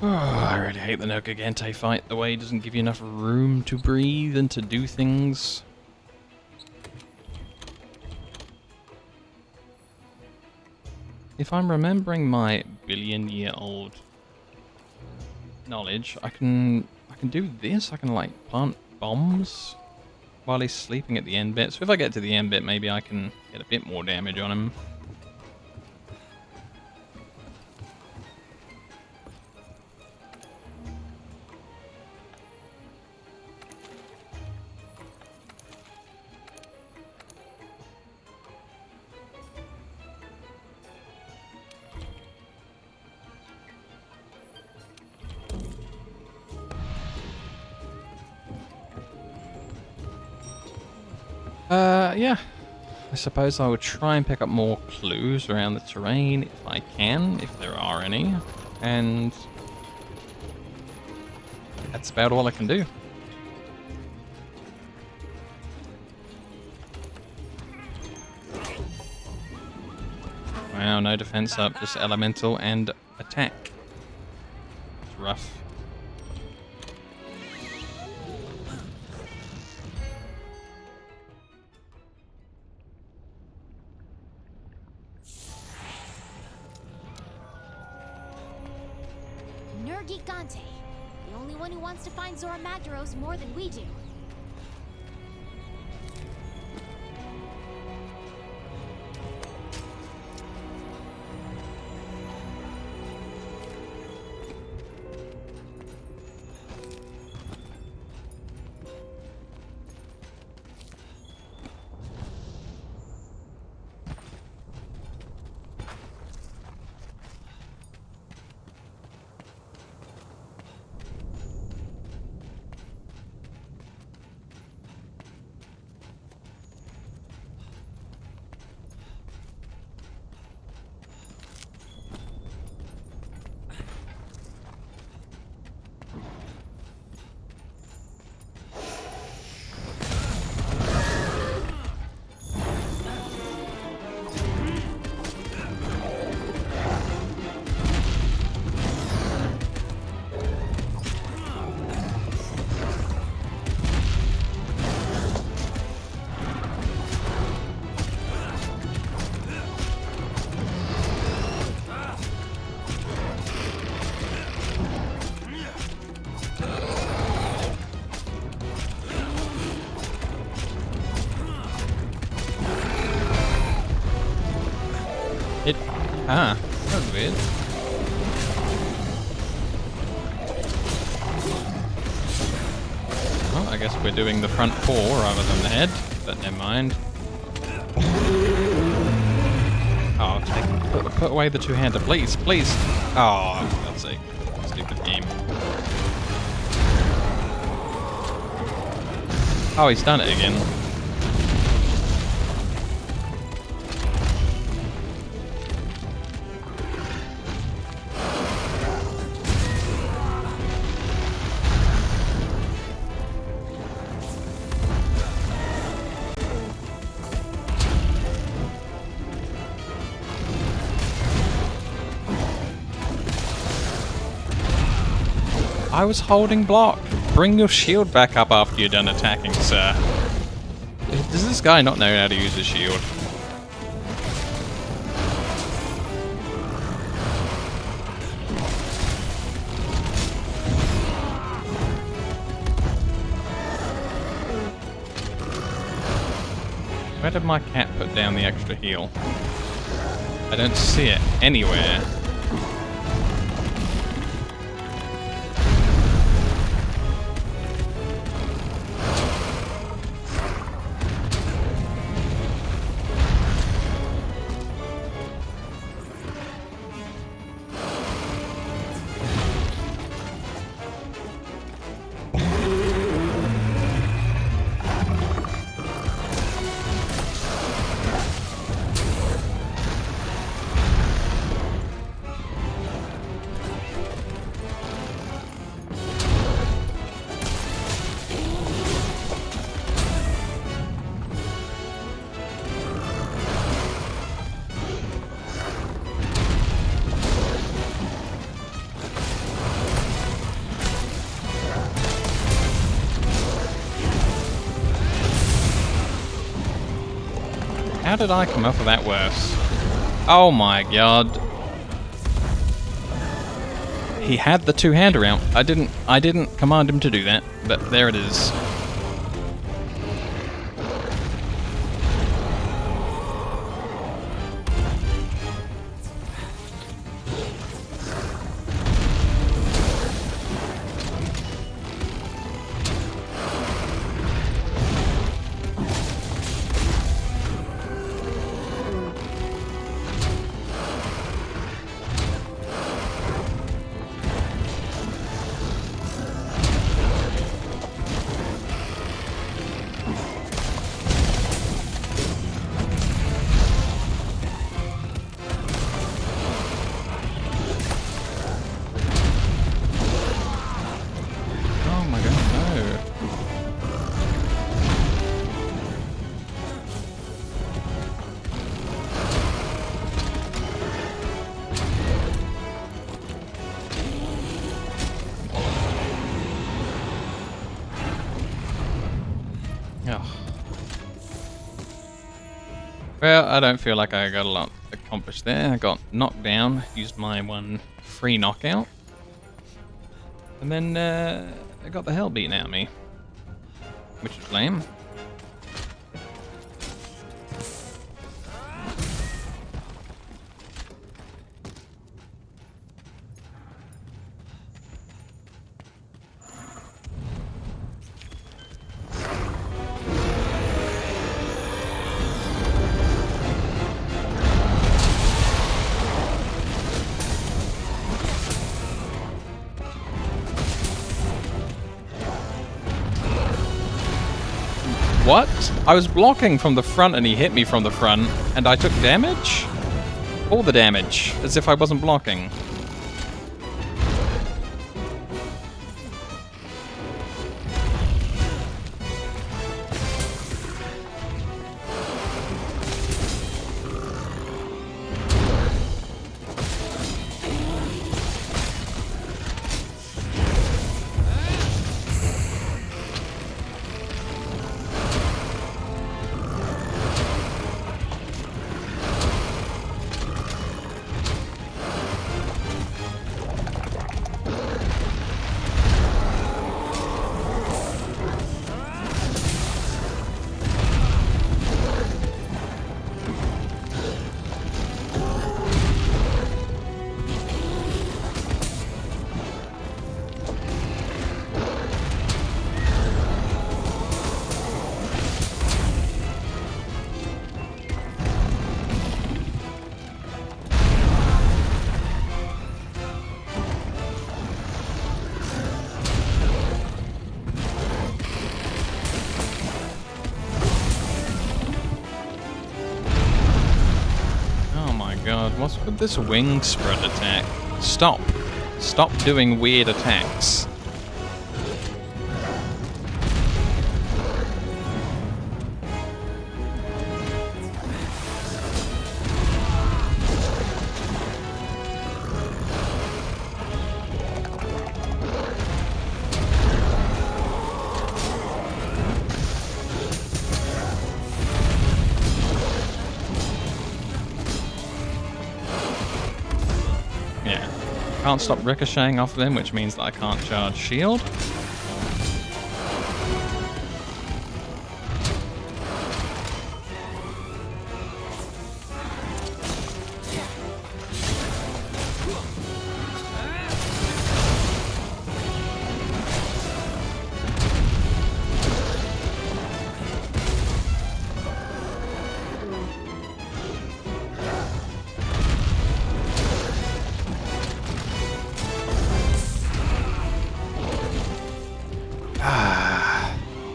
Oh, I really hate the No Gigante fight. The way it doesn't give you enough room to breathe and to do things. If I'm remembering my billion-year-old knowledge, I can do this. I can like plant bombs while he's sleeping at the end bit. So if I get to the end bit, maybe I can get a bit more damage on him. Yeah. I suppose I would try and pick up more clues around the terrain if I can, if there are any. And that's about all I can do. Wow, no defense up, just elemental and attack. It's rough. Gigante, the only one who wants to find Zora Magdaros more than we do. That was weird. Well, I guess we're doing the front paw rather than the head, but never mind. Oh, put away the two-hander, please, please. Oh, for God's sake. Stupid game. Oh, he's done it again. I was holding block. Bring your shield back up after you're done attacking, sir. Does this guy not know how to use a shield? Where did my cat put down the extra heal? I don't see it anywhere. How did I come off of that worse? Oh my god. He had the two-hander out. I didn't command him to do that, but there it is. Well, I don't feel like I got a lot accomplished there. I got knocked down, used my one free knockout, and then I got the hell beaten out of me, which was lame. What? I was blocking from the front and he hit me from the front, and I took damage? All the damage, as if I wasn't blocking. God, what's with this wing spread attack? Stop. Stop doing weird attacks. Can't stop ricocheting off of them, which means that I can't charge shield.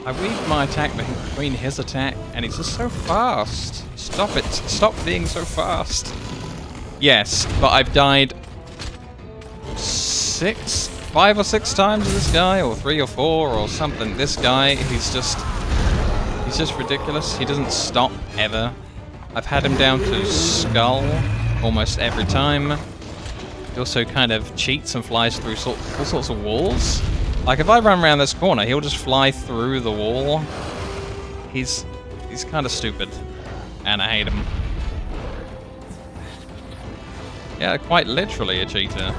I weaved my attack between his attack, and he's just so fast. Stop it. Stop being so fast. Yes, but I've died 5 or 6 times to this guy, or 3 or 4 or something. This guy, he's just ridiculous. He doesn't stop ever. I've had him down to skull almost every time. He also kind of cheats and flies through all sorts of walls. Like, if I run around this corner, he'll just fly through the wall. He's kind of stupid. and I hate him. Yeah, quite literally a cheater.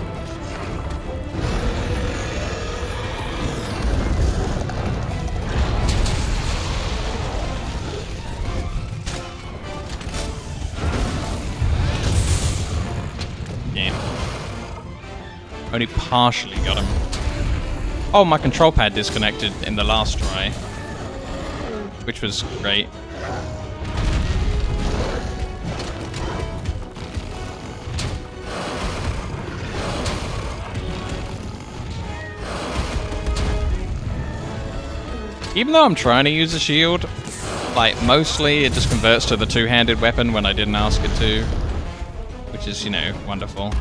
Only partially got him. Oh, my control pad disconnected in the last try, which was great. Even though I'm trying to use a shield, like, mostly it just converts to the two-handed weapon when I didn't ask it to, which is, you know, wonderful.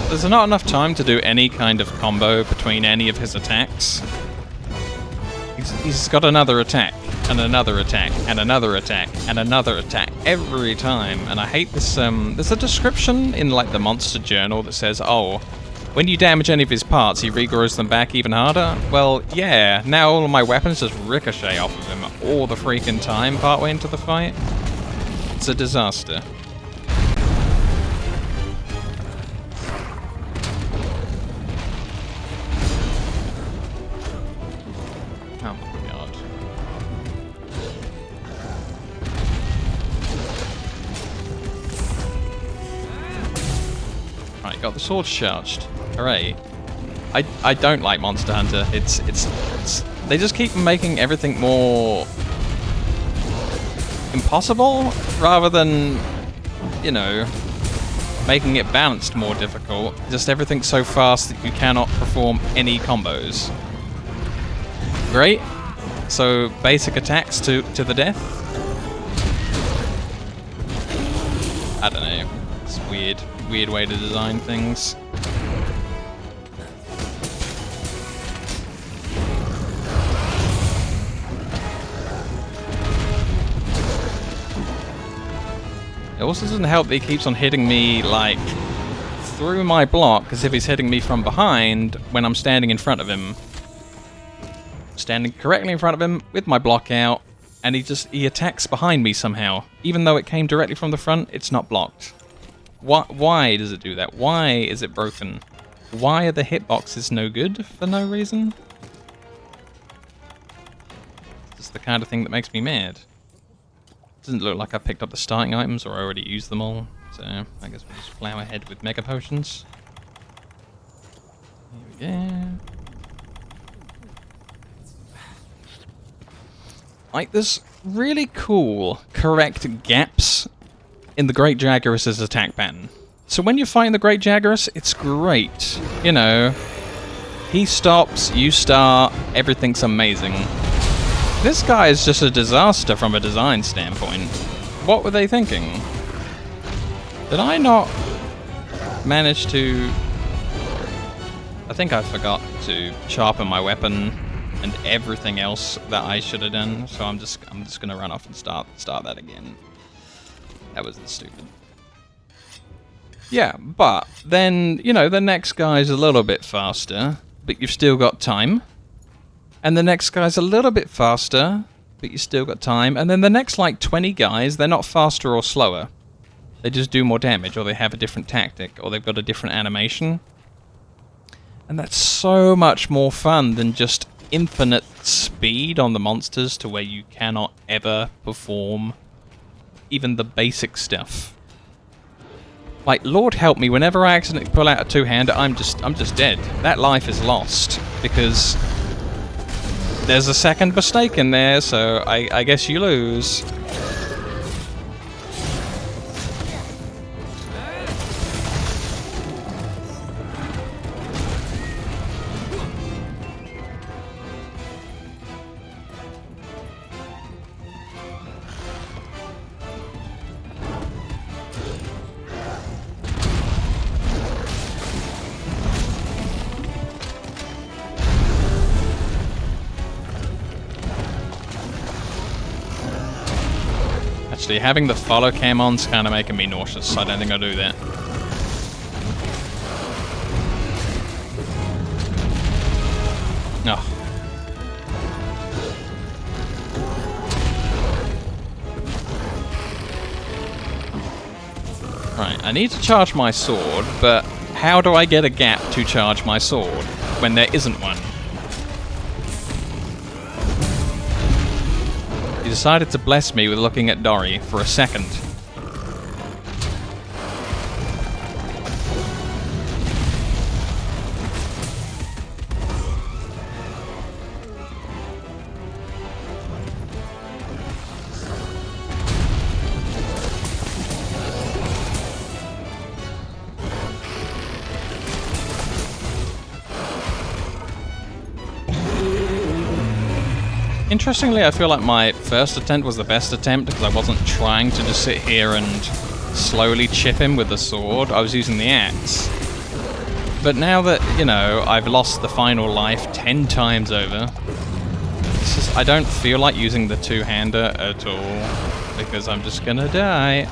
There's not enough time to do any kind of combo between any of his attacks. He's got another attack, and another attack, and another attack, and another attack every time, and I hate this. There's a description in like the monster journal that says, oh, when you damage any of his parts, he regrows them back even harder. Well, yeah, now all of my weapons just ricochet off of him all the freaking time partway into the fight. It's a disaster. Oh my god. Right, got the sword charged. Hooray. I don't like Monster Hunter. It's they just keep making everything more impossible rather than, you know, making it balanced more difficult. Just everything's so fast that you cannot perform any combos. Great. So basic attacks to the death. I don't know. It's weird way to design things. It also doesn't help that he keeps on hitting me like through my block as if he's hitting me from behind when I'm standing in front of him. Standing correctly in front of him with my block out, and he attacks behind me somehow. Even though it came directly from the front, it's not blocked. Why does it do that? Why is it broken? Why are the hitboxes no good for no reason? It's the kind of thing that makes me mad. Doesn't look like I picked up the starting items or I already used them all, so I guess we'll just plow ahead with Mega Potions. Here we go. Like, there's really cool, correct gaps in the Great Jaguarus' attack pattern. So when you're fighting the Great Jaguarus, it's great. You know, he stops, you start, everything's amazing. This guy is just a disaster from a design standpoint. What were they thinking? Did I not manage to... I think I forgot to sharpen my weapon and everything else that I should have done, so I'm just gonna run off and start that again. That was stupid. Yeah, but then, you know, the next guy's a little bit faster, but you've still got time. And the next guy's a little bit faster, but you still got time. And then the next, like, 20 guys, they're not faster or slower. They just do more damage, or they have a different tactic, or they've got a different animation. And that's so much more fun than just infinite speed on the monsters to where you cannot ever perform even the basic stuff. Like, Lord help me, whenever I accidentally pull out a two-hander, I'm just dead. That life is lost, because there's a second mistake in there, so I guess you lose. Actually, having the follow cam on's kind of making me nauseous. I don't think I'll do that. Oh. Right, I need to charge my sword, but how do I get a gap to charge my sword when there isn't one? He decided to bless me with looking at Dory for a second. Interestingly, I feel like my first attempt was the best attempt because I wasn't trying to just sit here and slowly chip him with the sword. I was using the axe. But now that, you know, I've lost the final life 10 times over, it's just, I don't feel like using the two-hander at all because I'm just gonna die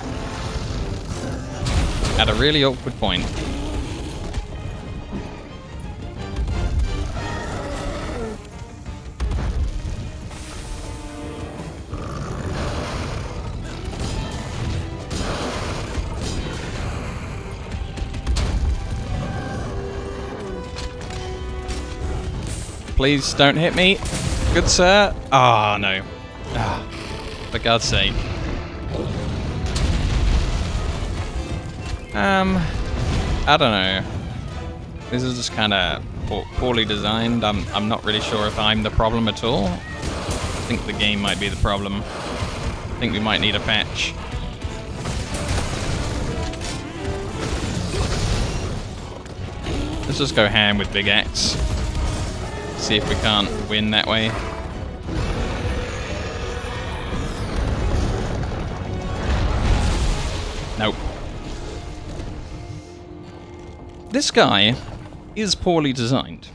at a really awkward point. Please don't hit me. Good sir. Ah, oh, no. Ah, for God's sake. I don't know. This is just kind of poorly designed. I'm not really sure if I'm the problem at all. I think the game might be the problem. I think we might need a patch. Let's just go ham with Big Axe. See if we can't win that way. Nope. This guy is poorly designed.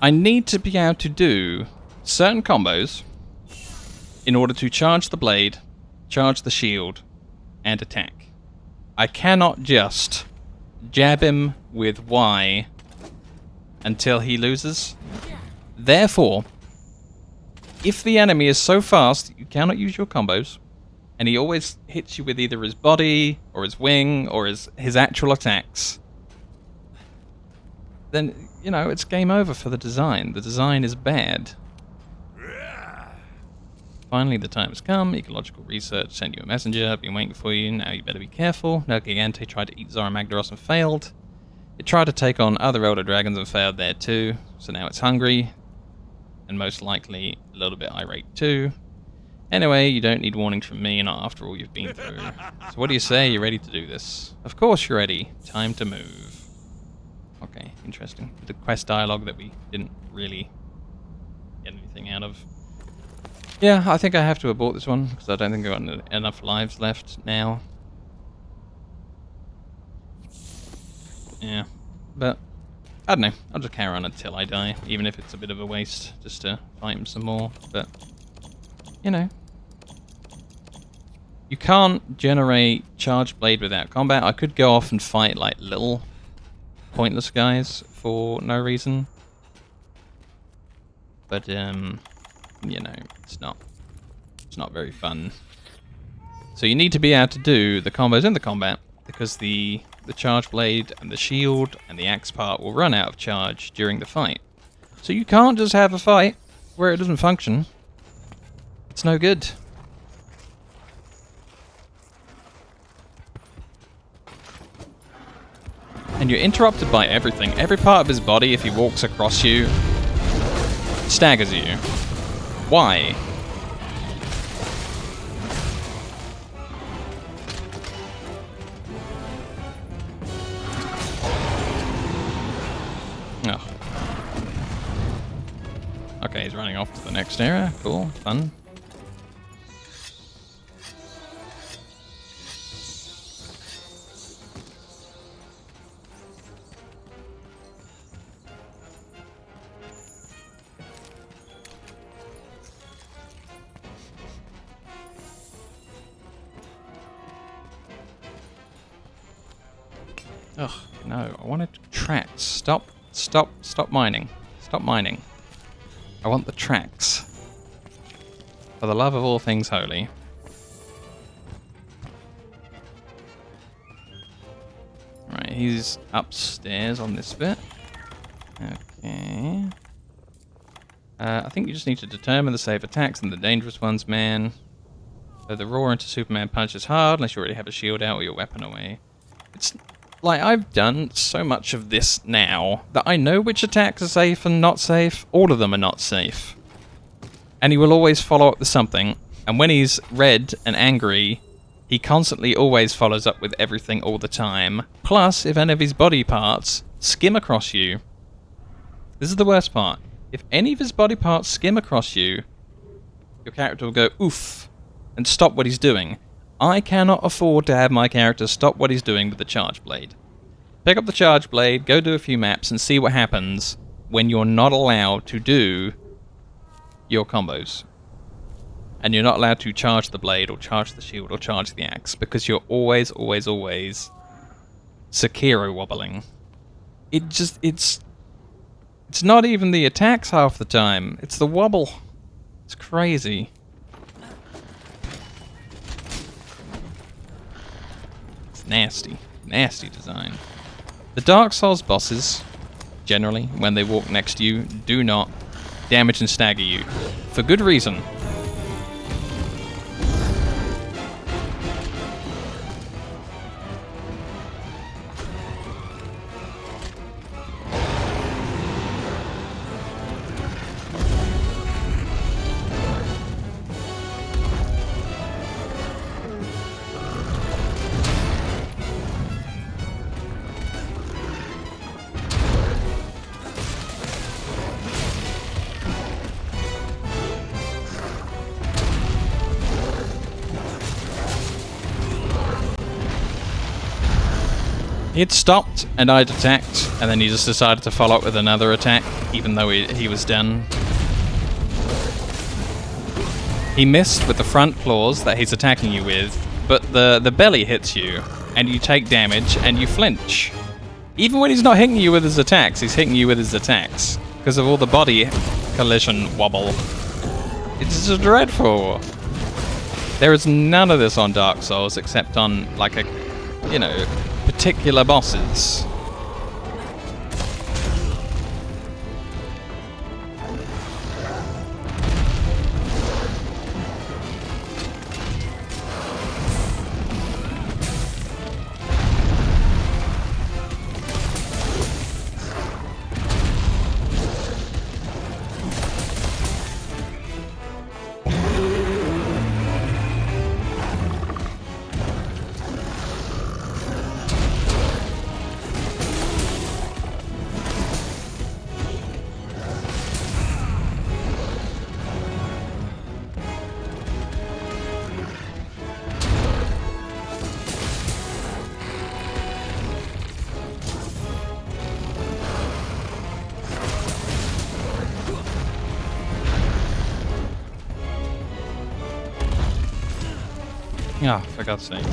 I need to be able to do certain combos in order to charge the blade, charge the shield, and attack. I cannot just jab him with Y until he loses. Therefore, if the enemy is so fast that you cannot use your combos, and he always hits you with either his body, or his wing, or his actual attacks, then, you know, it's game over for the design. The design is bad. Finally, the time has come. Ecological research sent you a messenger. I've been waiting for you. Now you better be careful. No Gigante tried to eat Zora Magdaros and failed. It tried to take on other Elder Dragons and failed there too. So now it's hungry. And most likely a little bit irate too. Anyway, you don't need warnings from me, not after all you've been through. So what do you say? You're ready to do this? Of course you're ready. Time to move. Okay, interesting. The quest dialogue that we didn't really get anything out of. Yeah, I think I have to abort this one, because I don't think I've got enough lives left now. Yeah, but I don't know. I'll just carry on until I die, even if it's a bit of a waste just to fight him some more. But, you know. You can't generate Charged Blade without combat. I could go off and fight, like, little pointless guys for no reason. But, you know, it's not very fun. So you need to be able to do the combos in the combat, because the Charge Blade and the shield and the axe part will run out of charge during the fight. So you can't just have a fight where it doesn't function. It's no good. And you're interrupted by everything. Every part of his body, if he walks across you, staggers you. Why? Oh. Okay, he's running off to the next area. Cool, fun. Ugh, no, I wanted tracks. Stop mining. Stop mining. I want the tracks. For the love of all things holy. Right, he's upstairs on this bit. Okay. I think you just need to determine the safe attacks and the dangerous ones, man. So the roar into Superman punches hard unless you already have a shield out or your weapon away. It's like I've done so much of this now that I know which attacks are safe and not safe. All of them are not safe. And he will always follow up with something. And when he's red and angry, he constantly always follows up with everything all the time. Plus, if any of his body parts skim across you. This is the worst part. If any of his body parts skim across you, your character will go oof and stop what he's doing. I cannot afford to have my character stop what he's doing with the charge blade. Pick up the charge blade, go do a few maps, and see what happens when you're not allowed to do your combos. And you're not allowed to charge the blade, or charge the shield, or charge the axe, because you're always Sekiro wobbling. It's not even the attacks half the time, it's the wobble. It's crazy. It's nasty. Nasty design. The Dark Souls bosses, generally, when they walk next to you, do not damage and stagger you. For good reason. He'd stopped, and I'd attacked, and then he just decided to follow up with another attack, even though he was done. He missed with the front claws that he's attacking you with, but the belly hits you, and you take damage, and you flinch. Even when he's not hitting you with his attacks, he's hitting you with his attacks, because of all the body collision wobble. It's just dreadful. There is none of this on Dark Souls, except on, like, particular bosses. Ah, for God's sake.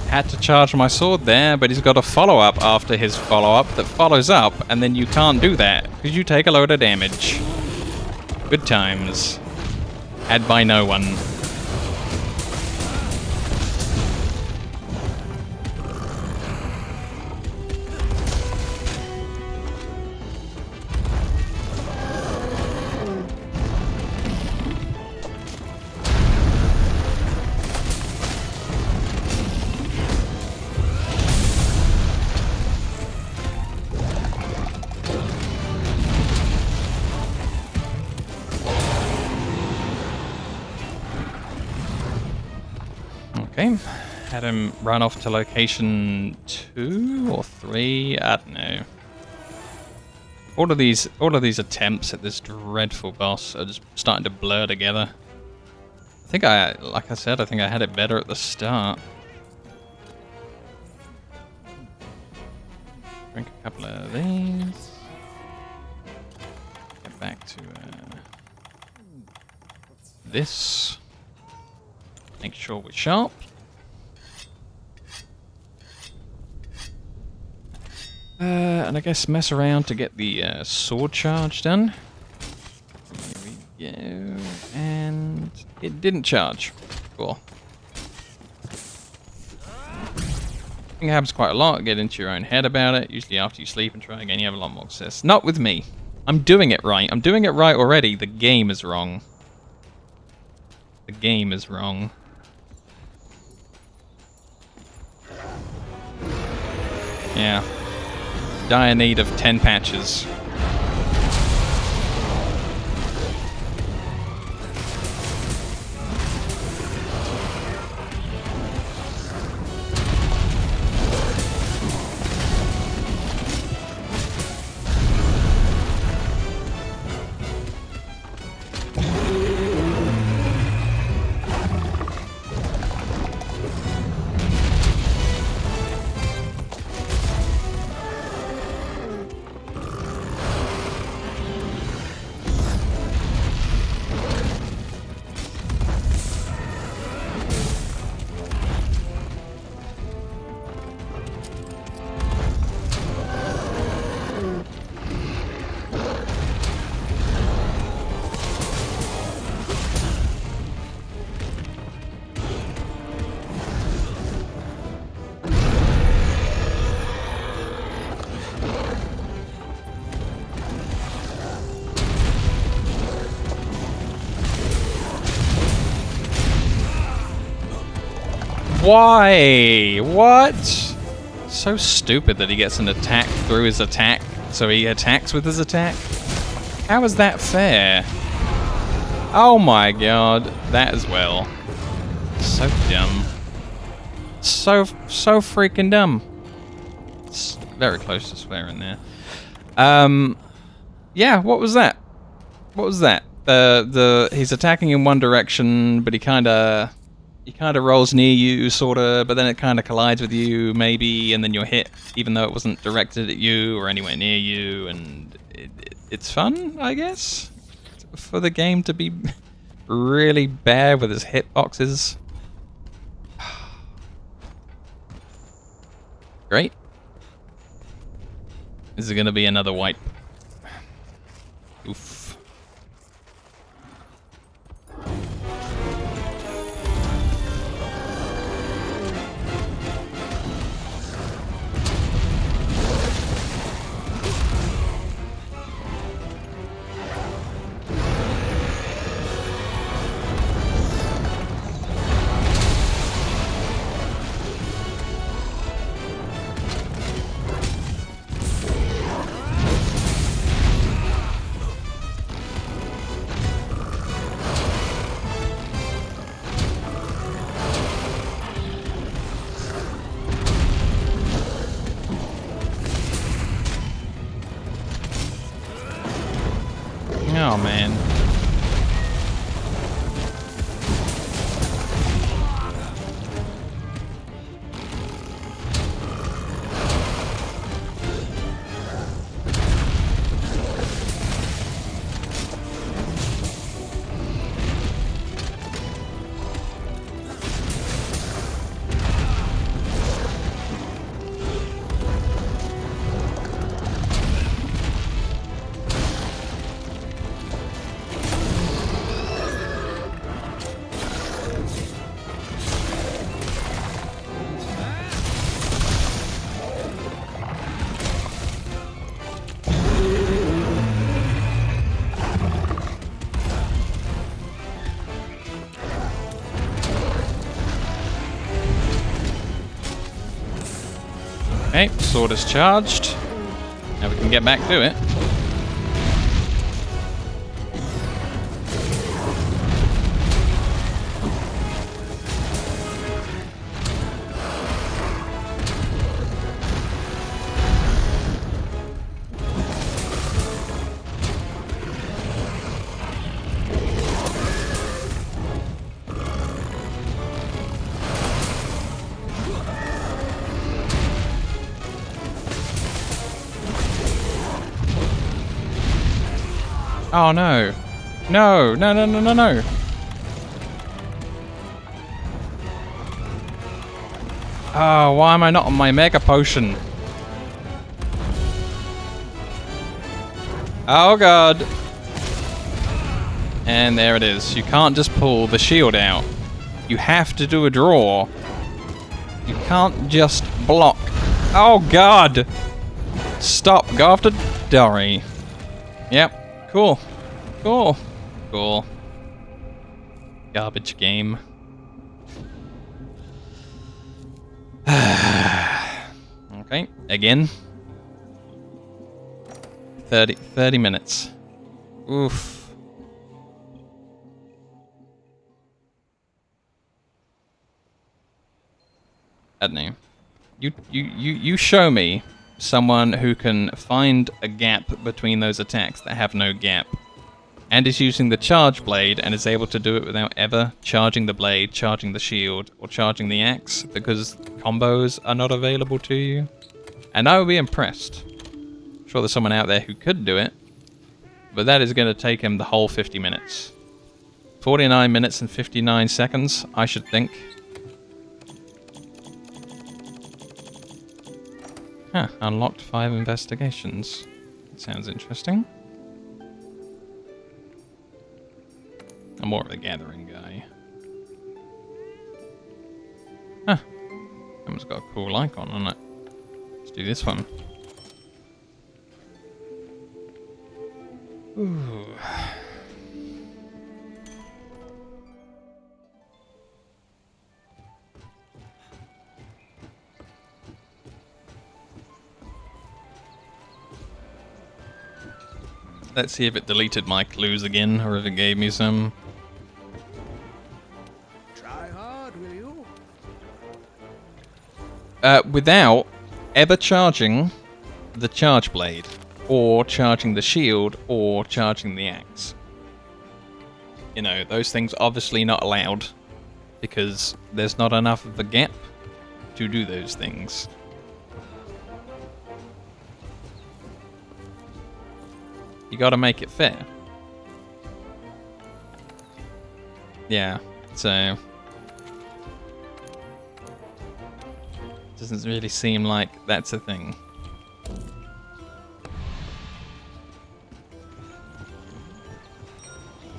Had to charge my sword there, but he's got a follow-up after his follow-up that follows up, and then you can't do that, because you take a load of damage. Good times. Had by no one. Okay, had him run off to location 2 or 3. I don't know. All of these attempts at this dreadful boss are just starting to blur together. I think like I said, I think I had it better at the start. Drink a couple of these. Get back to this. Make sure we're sharp. And I guess mess around to get the sword charge done. Here we go. And it didn't charge. Cool. I think it happens quite a lot. Get into your own head about it. Usually after you sleep and try again, you have a lot more success. Not with me. I'm doing it right. I'm doing it right already. The game is wrong. The game is wrong. Yeah. Dire need of 10 patches. Why? What? So stupid that he gets an attack through his attack, so he attacks with his attack. How is that fair? Oh my god, that as well. So dumb. So freaking dumb. It's very close to swearing there. Yeah, what was that? What was that? He's attacking in one direction, but he kind of rolls near you, sorta, but then it kind of collides with you, maybe, and then you're hit, even though it wasn't directed at you or anywhere near you, and it's fun, I guess, for the game to be really bad with its hitboxes. Great. Is it gonna be another wipe? Oof. Oh man. Okay, sword is charged. Now we can get back to it. Oh no. No, no, no, no, no, no. Oh, why am I not on my mega potion? Oh god. And there it is. You can't just pull the shield out. You have to do a draw. You can't just block. Oh god! Stop. Go after Dory. Yep. Cool. Cool. Cool. Garbage game. Okay. Again. 30 minutes. Oof. I don't know. You show me someone who can find a gap between those attacks that have no gap, and is using the charge blade and is able to do it without ever charging the blade, charging the shield, or charging the axe because combos are not available to you. And I would be impressed. I'm sure there's someone out there who could do it, but that is going to take him the whole 50 minutes. 49 minutes and 59 seconds, I should think. Huh, unlocked 5 investigations. Sounds interesting. I'm more of a gathering guy. Huh. Someone's got a cool icon on it. Let's do this one. Ooh. Let's see if it deleted my clues again, or if it gave me some. Try hard, will you? Without ever charging the charge blade, or charging the shield, or charging the axe. You know, those things obviously not allowed, because there's not enough of a gap to do those things. You gotta make it fair. Yeah, so... doesn't really seem like that's a thing.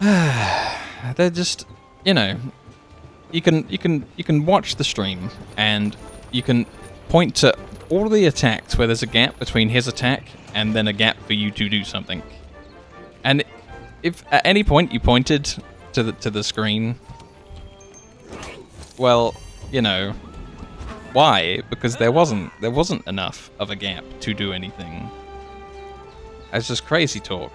They're just, you know, you can watch the stream and you can point to all the attacks where there's a gap between his attack and then a gap for you to do something. And if at any point you pointed to the screen, well, you know, why? Because there wasn't enough of a gap to do anything. That's just crazy talk.